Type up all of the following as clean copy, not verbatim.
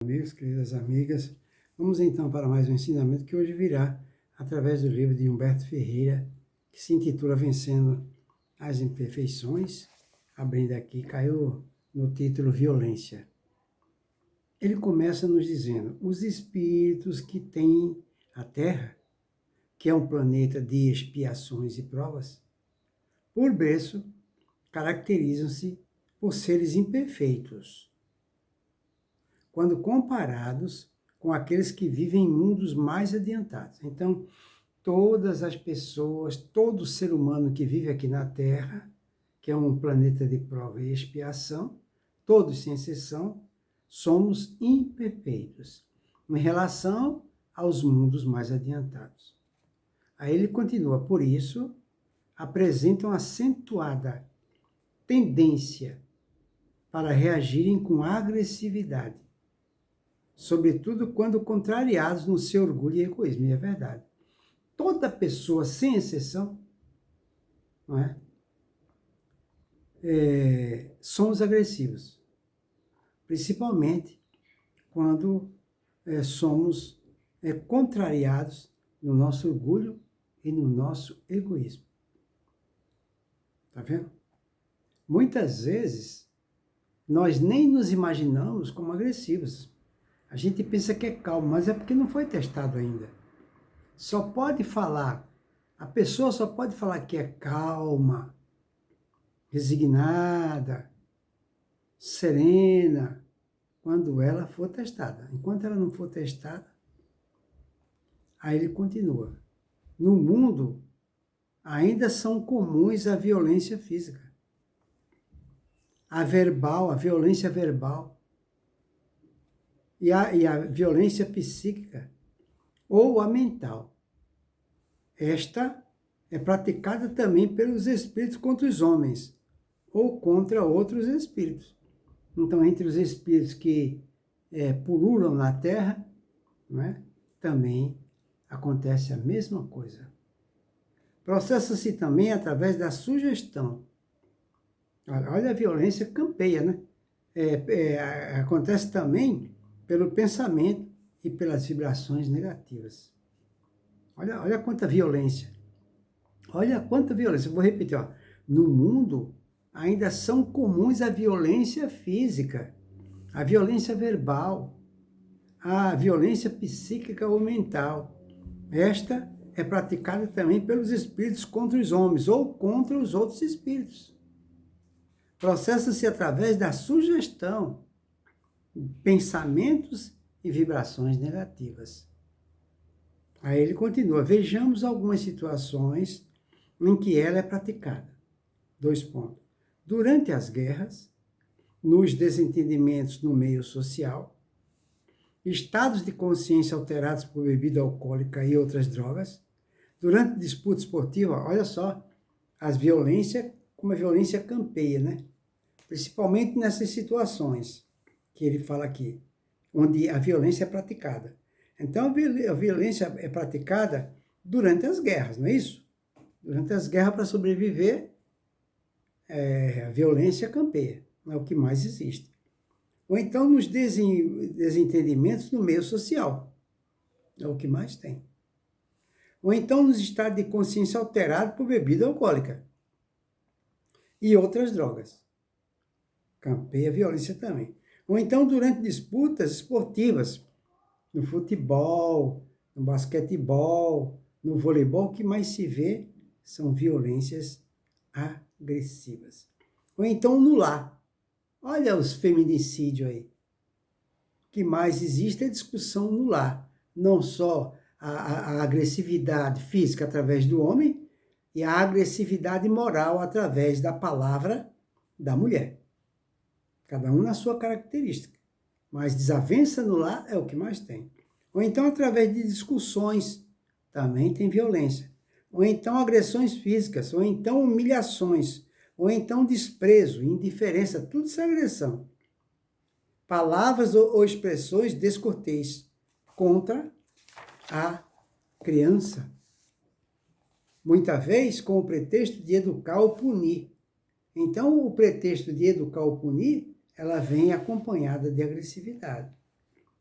Amigos, queridas amigas, vamos então para mais um ensinamento que hoje virá através do livro de Humberto Ferreira, que se intitula Vencendo as Imperfeições. Abrindo aqui, caiu no título Violência. Ele começa nos dizendo: os espíritos que têm a Terra, que é um planeta de expiações e provas, por berço, caracterizam-se por seres imperfeitos, quando comparados com aqueles que vivem em mundos mais adiantados. Então, todas as pessoas, todo ser humano que vive aqui na Terra, que é um planeta de prova e expiação, todos sem exceção, somos imperfeitos em relação aos mundos mais adiantados. Aí ele continua: por isso, apresentam acentuada tendência para reagirem com agressividade, sobretudo quando contrariados no seu orgulho e egoísmo. E é verdade. Toda pessoa, sem exceção, não é? Somos agressivos, principalmente quando somos contrariados no nosso orgulho e no nosso egoísmo. Tá vendo? Muitas vezes, nós nem nos imaginamos como agressivos. A gente pensa que é calmo, mas é porque não foi testado ainda. Só pode falar, a pessoa só pode falar que é calma, resignada, serena, quando ela for testada. Enquanto ela não for testada, aí ele continua: no mundo, ainda são comuns a violência física, a verbal, a violência verbal, e a violência psíquica ou a mental. Esta é praticada também pelos espíritos contra os homens ou contra outros espíritos. Então, entre os espíritos que pululam na Terra, não é? Também acontece a mesma coisa. Processa-se também através da sugestão. Olha, a violência campeia, né? Acontece também pelo pensamento e pelas vibrações negativas. Olha quanta violência. Olha quanta violência. Eu vou repetir, ó. No mundo, ainda são comuns a violência física, a violência verbal, a violência psíquica ou mental. Esta é praticada também pelos espíritos contra os homens ou contra os outros espíritos. Processa-se através da sugestão, pensamentos e vibrações negativas. Aí ele continua: vejamos algumas situações em que ela é praticada. 2 pontos. Durante as guerras, nos desentendimentos no meio social, estados de consciência alterados por bebida alcoólica e outras drogas, durante disputa esportiva, olha só, as violências, como a violência campeia, né? Principalmente nessas situações que ele fala aqui, onde a violência é praticada. Então, a violência é praticada durante as guerras, não é isso? Durante as guerras, para sobreviver, a violência campeia, é o que mais existe. Ou então nos desentendimentos no meio social, é o que mais tem. Ou então nos estados de consciência alterados por bebida alcoólica e outras drogas. Campeia a violência também. Ou então durante disputas esportivas, no futebol, no basquetebol, no voleibol, o que mais se vê são violências agressivas. Ou então no lar. Olha os feminicídios aí. O que mais existe é discussão no lar. Não só a agressividade física através do homem e a agressividade moral através da palavra da mulher. Cada um na sua característica. Mas desavença no lar é o que mais tem. Ou então através de discussões, também tem violência. Ou então agressões físicas, ou então humilhações, ou então desprezo, indiferença, tudo isso é agressão. Palavras ou expressões descortês contra a criança. Muitas vezes com o pretexto de educar ou punir. Então, o pretexto de educar ou punir, ela vem acompanhada de agressividade.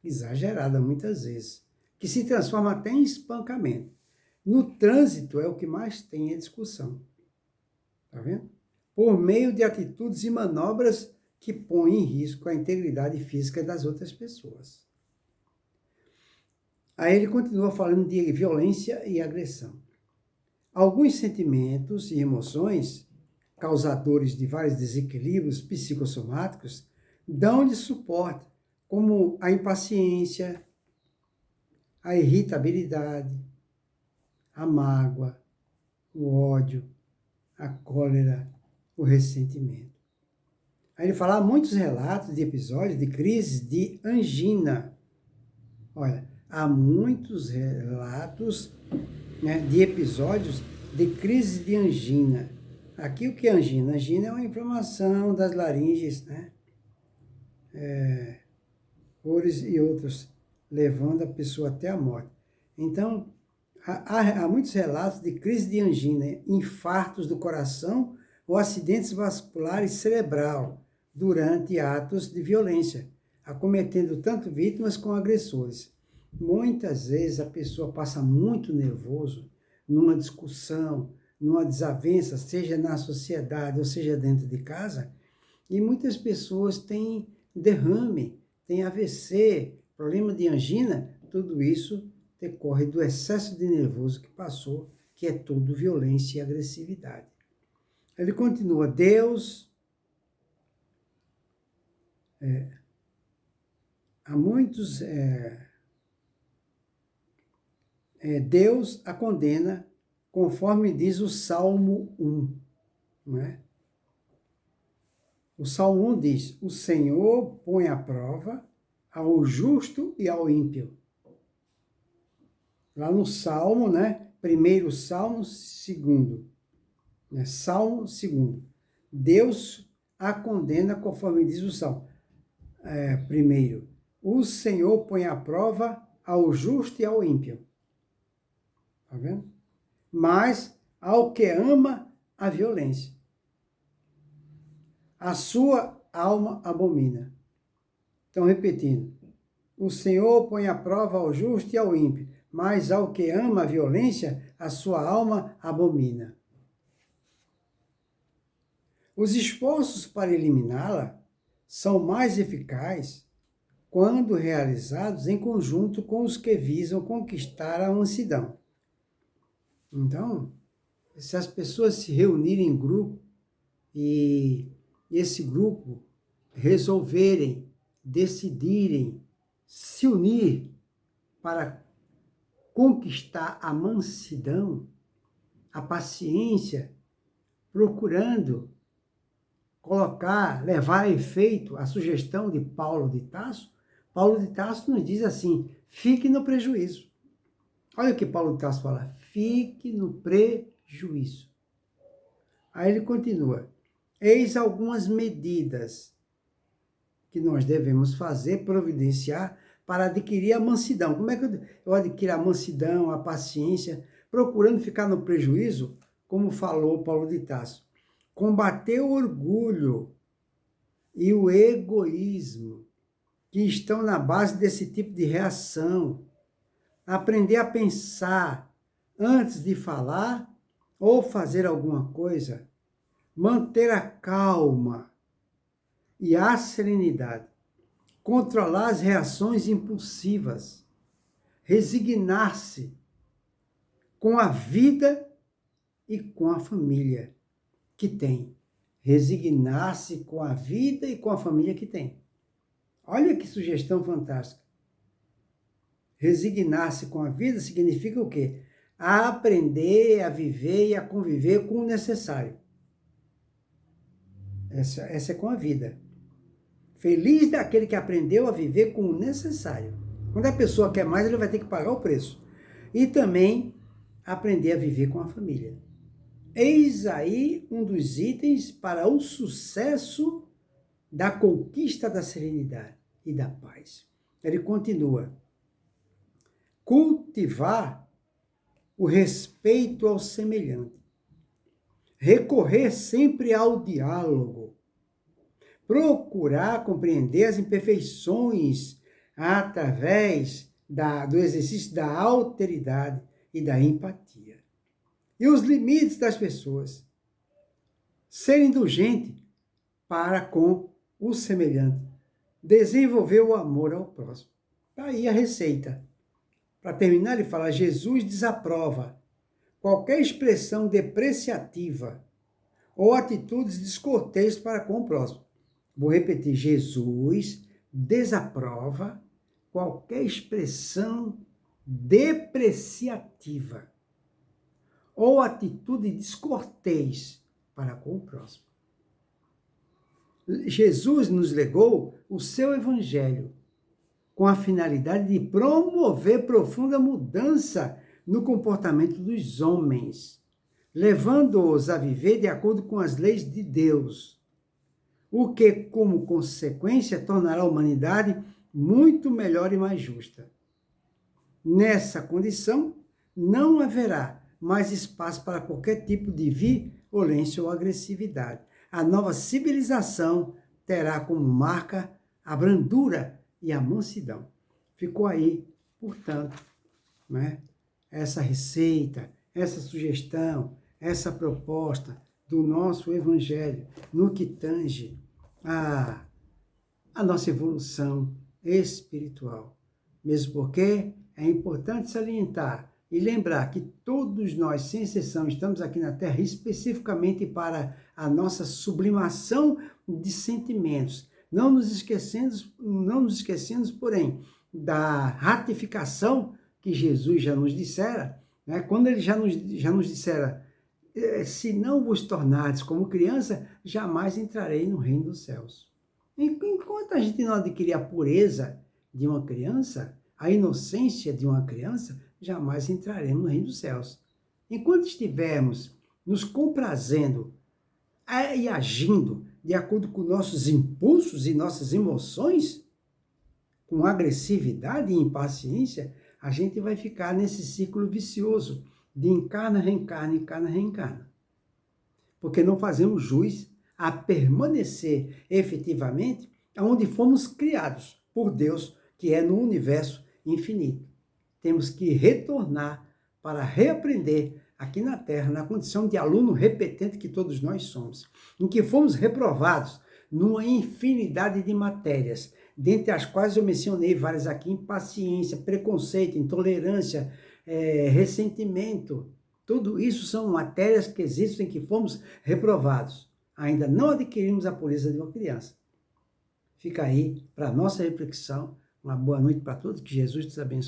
exagerada muitas vezes, que se transforma até em espancamento. No trânsito é o que mais tem a discussão. Tá vendo? Por meio de atitudes e manobras que põem em risco a integridade física das outras pessoas. Aí ele continua falando de violência e agressão. Alguns sentimentos e emoções, causadores de vários desequilíbrios psicossomáticos, dão-lhe suporte, como a impaciência, a irritabilidade, a mágoa, o ódio, a cólera, o ressentimento. Aí ele fala, há muitos relatos de episódios de crises de angina. Olha, há muitos relatos, né, de episódios de crise de angina. Aqui o que é angina? Angina é uma inflamação das laringes, né? Cores e outros, levando a pessoa até a morte. Então, há muitos relatos de crise de angina, infartos do coração ou acidentes vasculares cerebral durante atos de violência, acometendo tanto vítimas como agressores. Muitas vezes a pessoa passa muito nervoso numa discussão, numa desavença, seja na sociedade ou seja dentro de casa, e muitas pessoas têm derrame, têm AVC, problema de angina, tudo isso decorre do excesso de nervoso que passou, que é tudo violência e agressividade. Ele continua, Deus, há muitos, Deus a condena, conforme diz o Salmo 1, não é? O Salmo 1 diz, o Senhor põe à prova ao justo e ao ímpio. Lá no Salmo, né? Primeiro Salmo, segundo. Né? Salmo, segundo. Deus a condena conforme diz o Salmo. Primeiro, o Senhor põe à prova ao justo e ao ímpio. Tá vendo? Mas ao que ama a violência. A sua alma abomina. Então, repetindo. O Senhor põe à prova ao justo e ao ímpio, mas ao que ama a violência, a sua alma abomina. Os esforços para eliminá-la são mais eficazes quando realizados em conjunto com os que visam conquistar a mansidão. Então, se as pessoas se reunirem em grupo e esse grupo resolverem, decidirem se unir para conquistar a mansidão, a paciência, procurando levar a efeito a sugestão de Paulo de Tarso, Paulo de Tarso nos diz assim, fique no prejuízo. Olha o que Paulo de Tarso fala, fique no prejuízo. Aí ele continua, eis algumas medidas que nós devemos fazer, providenciar, para adquirir a mansidão. Como é que eu adquiro a mansidão, a paciência, procurando ficar no prejuízo, como falou Paulo de Tarso? Combater o orgulho e o egoísmo que estão na base desse tipo de reação. Aprender a pensar antes de falar ou fazer alguma coisa. Manter a calma e a serenidade. Controlar as reações impulsivas. Resignar-se com a vida e com a família que tem. Resignar-se com a vida e com a família que tem. Olha que sugestão fantástica. Resignar-se com a vida significa o quê? A aprender a viver e a conviver com o necessário. Essa é com a vida. Feliz daquele que aprendeu a viver com o necessário. Quando a pessoa quer mais, ele vai ter que pagar o preço. E também aprender a viver com a família. Eis aí um dos itens para o sucesso da conquista da serenidade e da paz. Ele continua. Cultivar o respeito ao semelhante. Recorrer sempre ao diálogo. Procurar compreender as imperfeições, através do exercício da alteridade e da empatia. E os limites das pessoas. Ser indulgente para com o semelhante. Desenvolver o amor ao próximo. Está aí a receita. Para terminar, ele fala: Jesus desaprova qualquer expressão depreciativa ou atitudes descortês para com o próximo. Vou repetir: Jesus desaprova qualquer expressão depreciativa ou atitude descortês para com o próximo. Jesus nos legou o seu evangelho com a finalidade de promover profunda mudança no comportamento dos homens, levando-os a viver de acordo com as leis de Deus, o que, como consequência, tornará a humanidade muito melhor e mais justa. Nessa condição, não haverá mais espaço para qualquer tipo de violência ou agressividade. A nova civilização terá como marca a brandura e a mansidão. Ficou aí, portanto, né, essa receita, essa sugestão, essa proposta do nosso Evangelho no que tange a nossa evolução espiritual. Mesmo porque é importante salientar e lembrar que todos nós, sem exceção, estamos aqui na Terra especificamente para a nossa sublimação de sentimentos. Não nos esquecendo, porém, da ratificação que Jesus já nos dissera, né? Quando ele já nos dissera: se não vos tornardes como criança, jamais entrarei no reino dos céus. Enquanto a gente não adquirir a pureza de uma criança, a inocência de uma criança, jamais entraremos no reino dos céus. Enquanto estivermos nos comprazendo e agindo de acordo com nossos impulsos e nossas emoções, com agressividade e impaciência, a gente vai ficar nesse ciclo vicioso de encarna, reencarna, encarna, reencarna. Porque não fazemos jus a permanecer efetivamente onde fomos criados por Deus, que é no universo infinito. Temos que retornar para reaprender aqui na Terra, na condição de aluno repetente que todos nós somos, em que fomos reprovados numa infinidade de matérias, dentre as quais eu mencionei várias aqui: impaciência, preconceito, intolerância, ressentimento. Tudo isso são matérias que existem que fomos reprovados. Ainda não adquirimos a pureza de uma criança. Fica aí para a nossa reflexão. Uma boa noite para todos, que Jesus te abençoe.